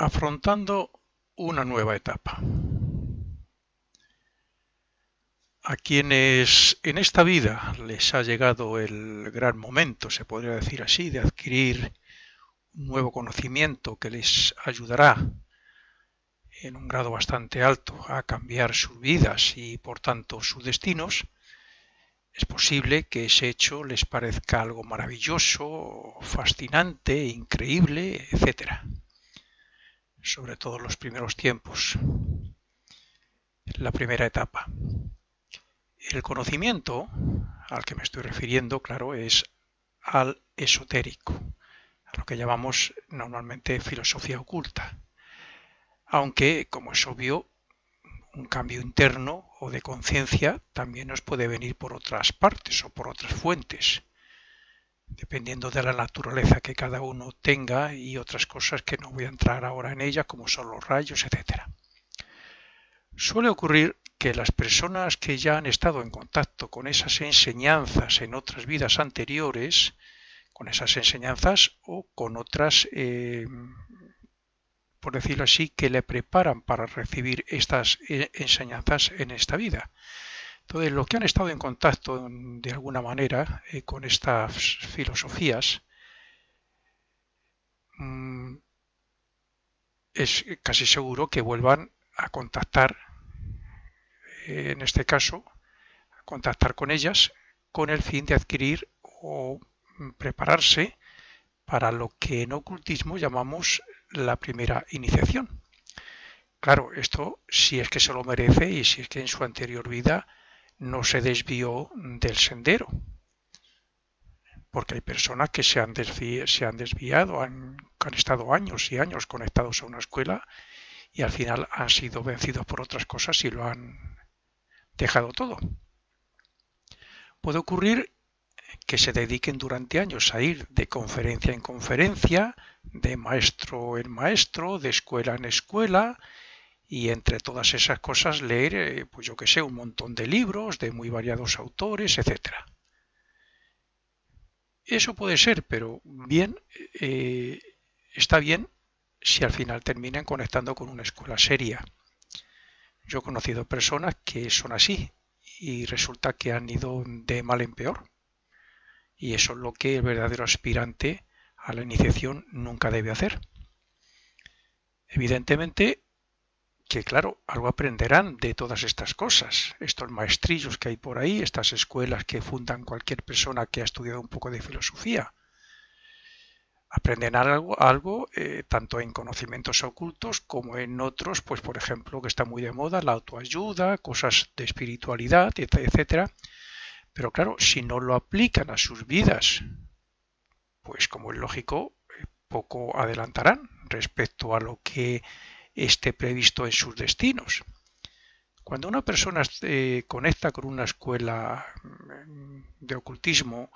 Afrontando una nueva etapa. A quienes en esta vida les ha llegado el gran momento, se podría decir así, de adquirir un nuevo conocimiento que les ayudará en un grado bastante alto a cambiar sus vidas y por tanto sus destinos, es posible que ese hecho les parezca algo maravilloso, fascinante, increíble, etcétera. Sobre todo en los primeros tiempos, la primera etapa. El conocimiento al que me estoy refiriendo, claro, es al esotérico, a lo que llamamos normalmente filosofía oculta. Aunque, como es obvio, un cambio interno o de conciencia también nos puede venir por otras partes o por otras fuentes, dependiendo de la naturaleza que cada uno tenga y otras cosas que no voy a entrar ahora en ellas, como son los rayos, etcétera. Suele ocurrir que las personas que ya han estado en contacto con esas enseñanzas en otras vidas anteriores, con esas enseñanzas o con otras, por decirlo así, que le preparan para recibir estas enseñanzas en esta vida. Entonces, los que han estado en contacto de alguna manera con estas filosofías, es casi seguro que vuelvan a contactar, en este caso, contactar con ellas con el fin de adquirir o prepararse para lo que en ocultismo llamamos la primera iniciación. Claro, esto si es que se lo merece y si es que en su anterior vida no se desvió del sendero, porque hay personas que se han desviado, han estado años y años conectados a una escuela y al final han sido vencidos por otras cosas y lo han dejado todo. Puede ocurrir que se dediquen durante años a ir de conferencia en conferencia, de maestro en maestro, de escuela en escuela, y entre todas esas cosas leer, pues yo que sé, un montón de libros de muy variados autores, etcétera. Eso puede ser, pero bien, está bien si al final terminan conectando con una escuela seria. Yo he conocido personas que son así y resulta que han ido de mal en peor. Y eso es lo que el verdadero aspirante a la iniciación nunca debe hacer. Evidentemente que, claro, algo aprenderán de todas estas cosas, estos maestrillos que hay por ahí, estas escuelas que fundan cualquier persona que ha estudiado un poco de filosofía. Aprenderán algo tanto en conocimientos ocultos como en otros, pues por ejemplo, que está muy de moda, la autoayuda, cosas de espiritualidad, etcétera. Pero claro, si no lo aplican a sus vidas, pues como es lógico, poco adelantarán respecto a lo que esté previsto en sus destinos. Cuando una persona conecta con una escuela de ocultismo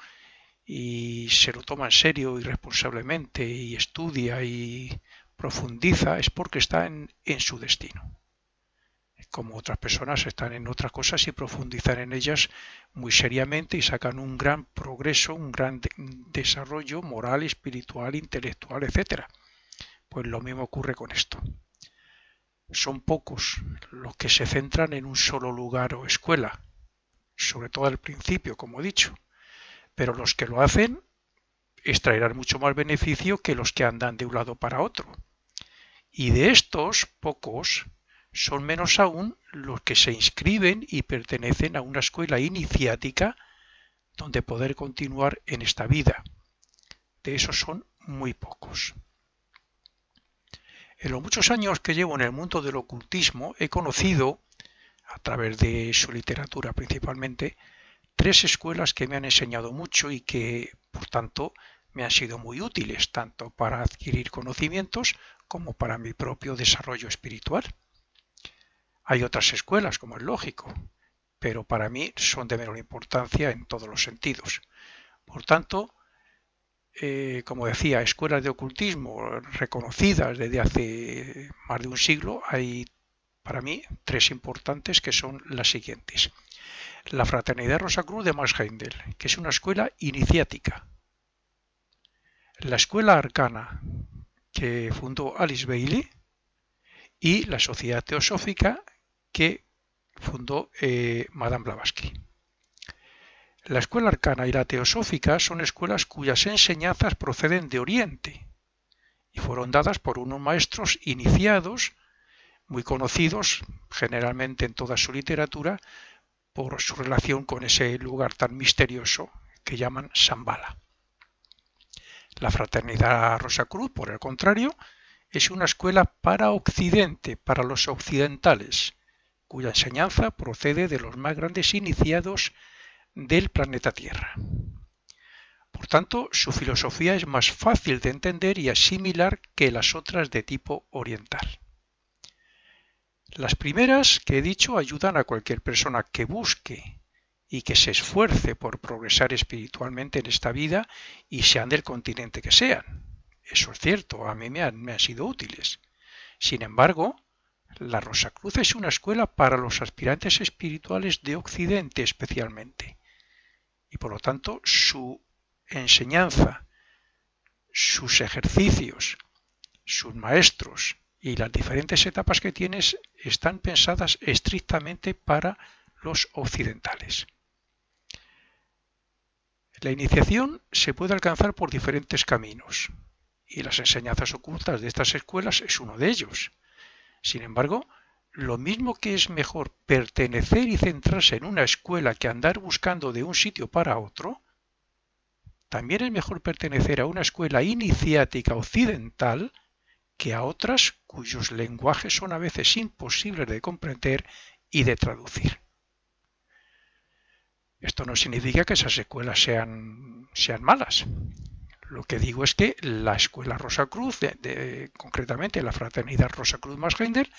y se lo toma en serio y responsablemente y estudia y profundiza, es porque está en su destino. Como otras personas están en otras cosas y profundizan en ellas muy seriamente y sacan un gran progreso, un gran desarrollo moral, espiritual, intelectual, etcétera. Pues lo mismo ocurre con esto. Son pocos los que se centran en un solo lugar o escuela, sobre todo al principio, como he dicho, pero los que lo hacen extraerán mucho más beneficio que los que andan de un lado para otro. Y de estos pocos son menos aún los que se inscriben y pertenecen a una escuela iniciática donde poder continuar en esta vida. De esos son muy pocos. En los muchos años que llevo en el mundo del ocultismo he conocido, a través de su literatura principalmente, tres escuelas que me han enseñado mucho y que, por tanto, me han sido muy útiles, tanto para adquirir conocimientos como para mi propio desarrollo espiritual. Hay otras escuelas, como es lógico, pero para mí son de menor importancia en todos los sentidos. Por tanto, como decía, escuelas de ocultismo reconocidas desde hace más de un siglo, hay para mí tres importantes que son las siguientes. La Fraternidad Rosacruz de Max Heindel, que es una escuela iniciática. La Escuela Arcana, que fundó Alice Bailey, y la Sociedad Teosófica, que fundó Madame Blavatsky. La escuela arcana y la teosófica son escuelas cuyas enseñanzas proceden de Oriente y fueron dadas por unos maestros iniciados, muy conocidos generalmente en toda su literatura, por su relación con ese lugar tan misterioso que llaman Shambhala. La Fraternidad Rosacruz, por el contrario, es una escuela para Occidente, para los occidentales, cuya enseñanza procede de los más grandes iniciados del planeta Tierra. Por tanto, su filosofía es más fácil de entender y asimilar que las otras de tipo oriental. Las primeras que he dicho ayudan a cualquier persona que busque y que se esfuerce por progresar espiritualmente en esta vida y sean del continente que sean. Eso es cierto, a mí me han sido útiles. Sin embargo, la Rosacruz es una escuela para los aspirantes espirituales de Occidente especialmente. Y por lo tanto, su enseñanza, sus ejercicios, sus maestros y las diferentes etapas que tienes están pensadas estrictamente para los occidentales. La iniciación se puede alcanzar por diferentes caminos y las enseñanzas ocultas de estas escuelas es uno de ellos. Sin embargo, lo mismo que es mejor pertenecer y centrarse en una escuela que andar buscando de un sitio para otro, también es mejor pertenecer a una escuela iniciática occidental que a otras cuyos lenguajes son a veces imposibles de comprender y de traducir. Esto no significa que esas escuelas sean malas. Lo que digo es que la escuela Rosacruz, concretamente la Fraternidad Rosacruz Maasgender,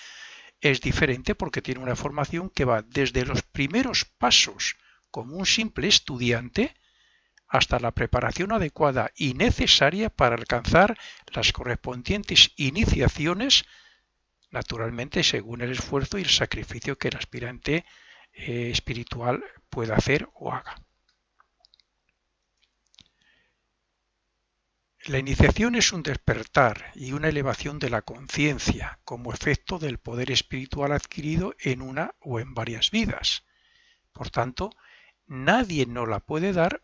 es diferente porque tiene una formación que va desde los primeros pasos como un simple estudiante hasta la preparación adecuada y necesaria para alcanzar las correspondientes iniciaciones, naturalmente según el esfuerzo y el sacrificio que el aspirante espiritual pueda hacer o haga. La iniciación es un despertar y una elevación de la conciencia como efecto del poder espiritual adquirido en una o en varias vidas. Por tanto, nadie nos la puede dar,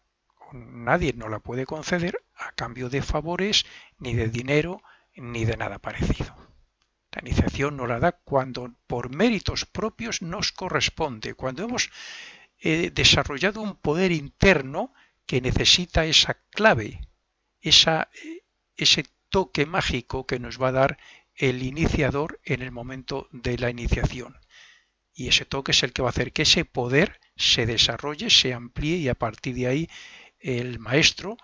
nadie nos la puede conceder a cambio de favores, ni de dinero, ni de nada parecido. La iniciación nos la da cuando por méritos propios nos corresponde, cuando hemos desarrollado un poder interno que necesita esa clave, ese toque mágico que nos va a dar el iniciador en el momento de la iniciación. Y ese toque es el que va a hacer que ese poder se desarrolle, se amplíe y a partir de ahí el maestro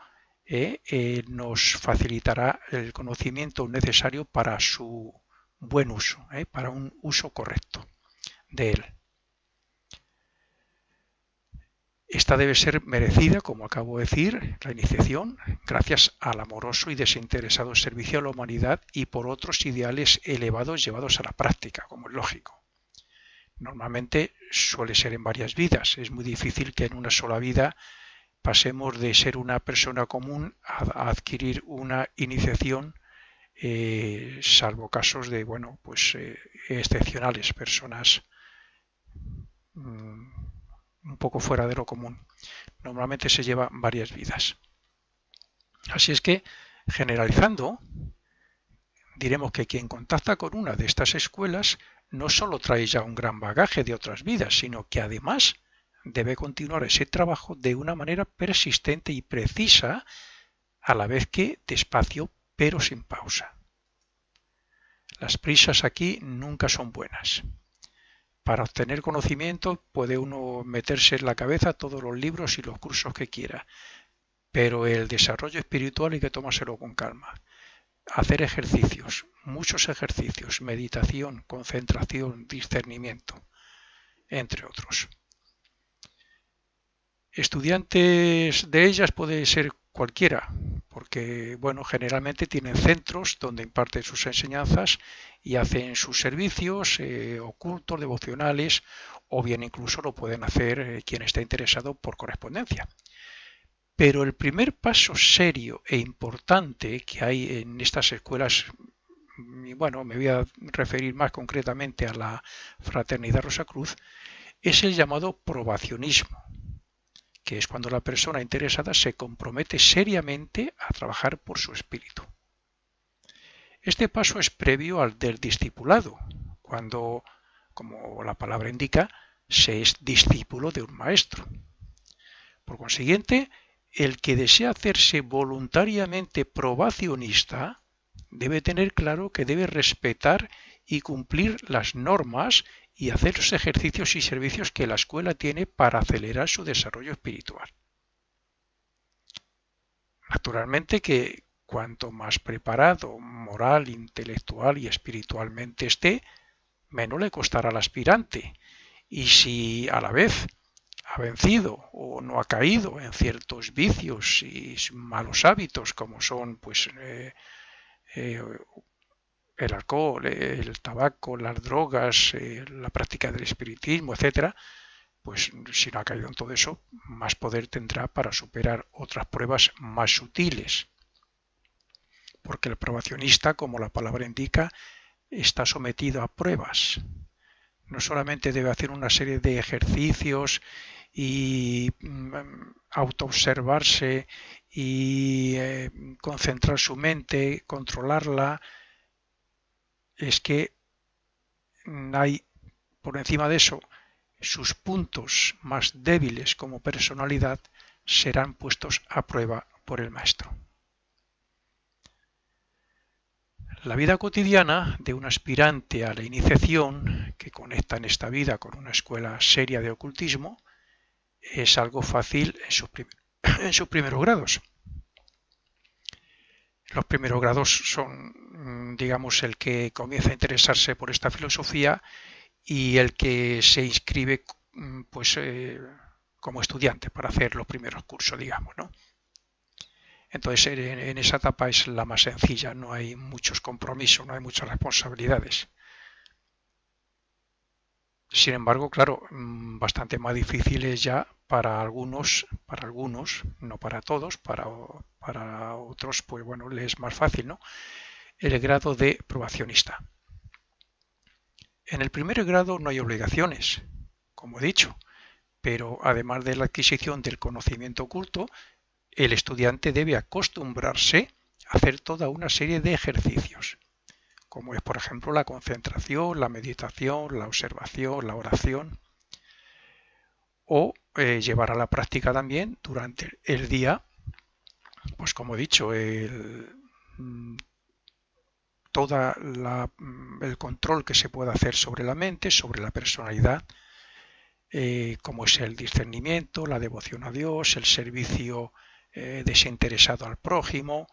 nos facilitará el conocimiento necesario para su buen uso, para un uso correcto de él. Esta debe ser merecida, como acabo de decir, la iniciación, gracias al amoroso y desinteresado servicio a la humanidad y por otros ideales elevados llevados a la práctica, como es lógico. Normalmente suele ser en varias vidas. Es muy difícil que en una sola vida pasemos de ser una persona común a adquirir una iniciación, salvo casos de, excepcionales, personas un poco fuera de lo común. Normalmente se lleva varias vidas. Así es que, generalizando, diremos que quien contacta con una de estas escuelas no solo trae ya un gran bagaje de otras vidas, sino que además debe continuar ese trabajo de una manera persistente y precisa, a la vez que despacio pero sin pausa. Las prisas aquí nunca son buenas. Para obtener conocimiento puede uno meterse en la cabeza todos los libros y los cursos que quiera, pero el desarrollo espiritual hay que tomárselo con calma. Hacer ejercicios, muchos ejercicios, meditación, concentración, discernimiento, entre otros. Estudiantes de ellas puede ser cualquiera, porque generalmente tienen centros donde imparten sus enseñanzas y hacen sus servicios ocultos, devocionales, o bien incluso lo pueden hacer quien está interesado por correspondencia. Pero el primer paso serio e importante que hay en estas escuelas, y bueno, me voy a referir más concretamente a la Fraternidad Rosacruz, es el llamado probacionismo, que es cuando la persona interesada se compromete seriamente a trabajar por su espíritu. Este paso es previo al del discipulado, cuando, como la palabra indica, se es discípulo de un maestro. Por consiguiente, el que desea hacerse voluntariamente probacionista debe tener claro que debe respetar y cumplir las normas y hacer los ejercicios y servicios que la escuela tiene para acelerar su desarrollo espiritual. Naturalmente que cuanto más preparado moral, intelectual y espiritualmente esté, menos le costará al aspirante. Y si a la vez ha vencido o no ha caído en ciertos vicios y malos hábitos como son el alcohol, el tabaco, las drogas, la práctica del espiritismo, etcétera, pues si no ha caído en todo eso, más poder tendrá para superar otras pruebas más sutiles. Porque el probacionista, como la palabra indica, está sometido a pruebas. No solamente debe hacer una serie de ejercicios y autoobservarse y concentrar su mente, controlarla, es que hay por encima de eso sus puntos más débiles como personalidad serán puestos a prueba por el maestro. La vida cotidiana de un aspirante a la iniciación que conecta en esta vida con una escuela seria de ocultismo es algo fácil en sus primeros grados. Los primeros grados son, digamos, el que comienza a interesarse por esta filosofía y el que se inscribe como estudiante para hacer los primeros cursos, digamos, ¿no? Entonces, en esa etapa es la más sencilla, no hay muchos compromisos, no hay muchas responsabilidades. Sin embargo, claro, bastante más difícil es ya para algunos, no para todos, para otros, pues bueno, les es más fácil, ¿no? El grado de probacionista. En el primer grado no hay obligaciones, como he dicho, pero además de la adquisición del conocimiento oculto, el estudiante debe acostumbrarse a hacer toda una serie de ejercicios, como es por ejemplo la concentración, la meditación, la observación, la oración, o llevar a la práctica también durante el día, pues como he dicho, todo el control que se puede hacer sobre la mente, sobre la personalidad, como es el discernimiento, la devoción a Dios, el servicio desinteresado al prójimo,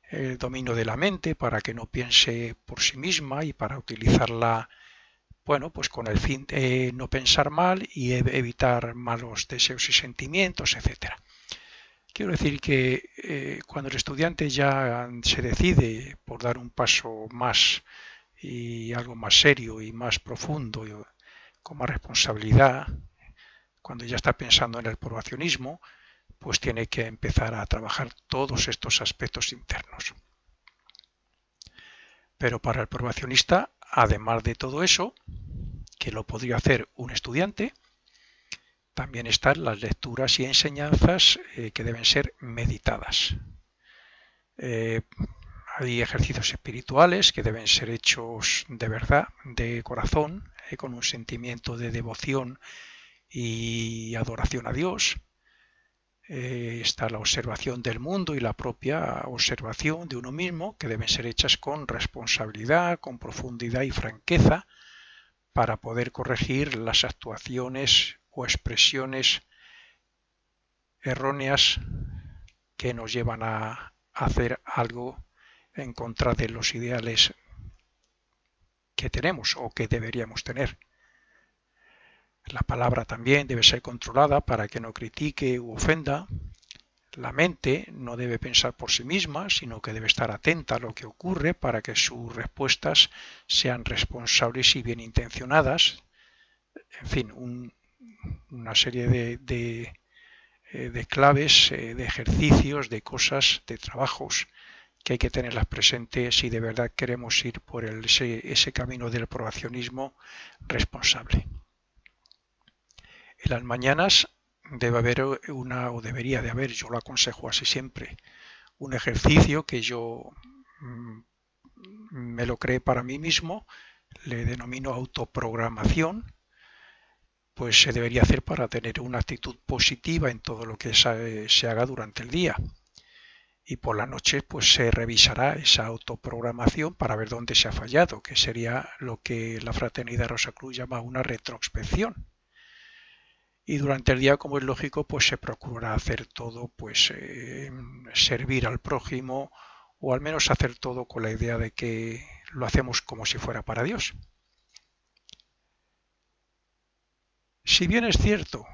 el dominio de la mente para que no piense por sí misma y para utilizarla, bueno, pues con el fin de no pensar mal y evitar malos deseos y sentimientos, etcétera. Quiero decir que cuando el estudiante ya se decide por dar un paso más y algo más serio y más profundo, con más responsabilidad, cuando ya está pensando en el probacionismo, pues tiene que empezar a trabajar todos estos aspectos internos. Pero para el probacionista, además de todo eso, que lo podría hacer un estudiante, también están las lecturas y enseñanzas que deben ser meditadas. Hay ejercicios espirituales que deben ser hechos de verdad, de corazón, con un sentimiento de devoción y adoración a Dios. Está la observación del mundo y la propia observación de uno mismo, que deben ser hechas con responsabilidad, con profundidad y franqueza, para poder corregir las actuaciones o expresiones erróneas que nos llevan a hacer algo en contra de los ideales que tenemos o que deberíamos tener. La palabra también debe ser controlada para que no critique u ofenda. La mente no debe pensar por sí misma, sino que debe estar atenta a lo que ocurre para que sus respuestas sean responsables y bien intencionadas. En fin, una serie de de claves, de ejercicios, de cosas, de trabajos que hay que tenerlas presentes si de verdad queremos ir por ese camino del probacionismo responsable. En las mañanas debe haber o debería de haber, yo lo aconsejo así siempre, un ejercicio que yo me lo creé para mí mismo, le denomino autoprogramación, pues se debería hacer para tener una actitud positiva en todo lo que se haga durante el día. Y por la noche pues se revisará esa autoprogramación para ver dónde se ha fallado, que sería lo que la Fraternidad Rosacruz llama una retrospección. Y durante el día, como es lógico, pues se procurará hacer todo, pues servir al prójimo, o al menos hacer todo con la idea de que lo hacemos como si fuera para Dios. Si bien es cierto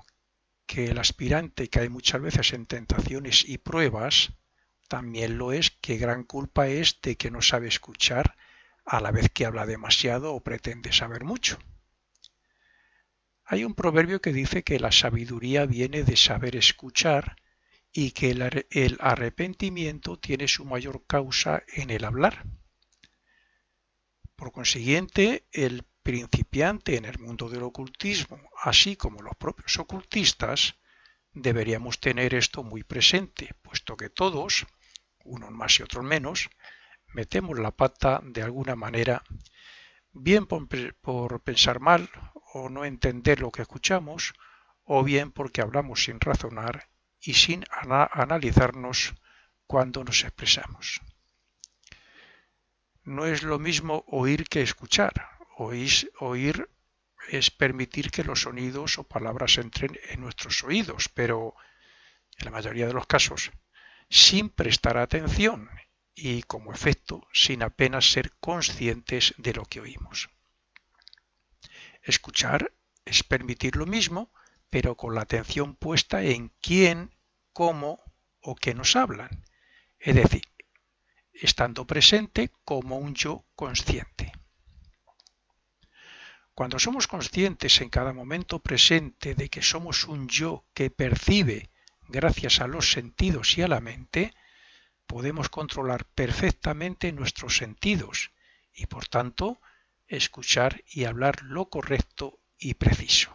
que el aspirante cae muchas veces en tentaciones y pruebas, también lo es que gran culpa es de que no sabe escuchar a la vez que habla demasiado o pretende saber mucho. Hay un proverbio que dice que la sabiduría viene de saber escuchar y que el arrepentimiento tiene su mayor causa en el hablar. Por consiguiente, el principiante en el mundo del ocultismo, así como los propios ocultistas, deberíamos tener esto muy presente, puesto que todos, unos más y otros menos, metemos la pata de alguna manera, bien por pensar mal o no entender lo que escuchamos, o bien porque hablamos sin razonar y sin analizarnos cuando nos expresamos. No es lo mismo oír que escuchar. Oír es permitir que los sonidos o palabras entren en nuestros oídos, pero en la mayoría de los casos sin prestar atención y como efecto sin apenas ser conscientes de lo que oímos. Escuchar es permitir lo mismo, pero con la atención puesta en quién, cómo o qué nos hablan, es decir, estando presente como un yo consciente. Cuando somos conscientes en cada momento presente de que somos un yo que percibe gracias a los sentidos y a la mente, podemos controlar perfectamente nuestros sentidos y, por tanto, escuchar y hablar lo correcto y preciso.